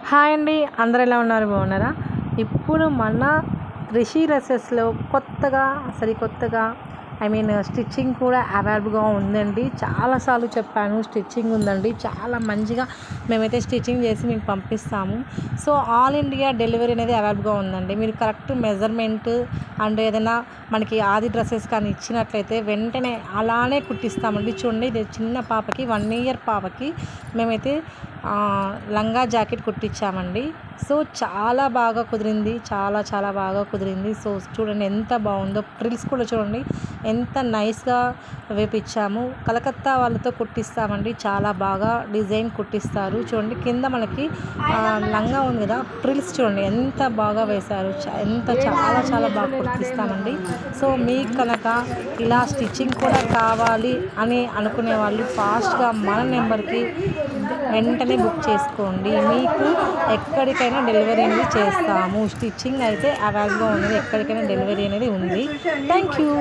Hi అండి, అందరూ ఎలా ఉన్నారు? బాగున్నారా? ఇప్పుడు మన రిషి డ్రెస్సెస్లో సరికొత్తగా స్టిచ్చింగ్ కూడా అవైలబుల్గా ఉందండి. చాలాసార్లు చెప్పాను, స్టిచ్చింగ్ ఉందండి, చాలా మంచిగా మేమైతే స్టిచ్చింగ్ చేసి మీకు పంపిస్తాము. సో ఆల్ ఇండియా డెలివరీ అనేది అవైలబుల్గా ఉందండి. మీరు కరెక్ట్ మెజర్మెంట్ అండ్ ఏదైనా మనకి ఆది డ్రెస్సెస్ కానీ ఇచ్చినట్లయితే వెంటనే అలానే కుట్టిస్తామండి. చూడండి, ఇది చిన్న పాపకి 1 ఇయర్ పాపకి మేమైతే లంగా జాకెట్ కుట్టించామండి. సో చాలా బాగా కుదిరింది, చాలా బాగా కుదిరింది. సో చూడండి ఎంత బాగుందో, ఫ్రిల్స్ కూడా చూడండి ఎంత నైస్గా వేపించాము. కలకత్తా వాళ్ళతో కుట్టిస్తామండి, చాలా బాగా డిజైన్ కుట్టిస్తారు. చూడండి కింద మనకి లంగా ఉంది కదా, ఫ్రిల్స్ చూడండి ఎంత బాగా వేశారు, చాలా బాగా కుట్టిస్తామండి. సో మీకు కనుక ఇలా స్టిచ్చింగ్ కూడా కావాలి అని అనుకునే వాళ్ళు ఫాస్ట్గా మన నెంబర్కి వెంటనే బుక్ చేసుకోండి. మీకు ఎక్కడికైనా డెలివరీ అనేది చేస్తాము. స్టిచ్చింగ్ అయితే అవైలబుల్గా ఉన్నది, ఎక్కడికైనా డెలివరీ అనేది ఉంది. Thank you.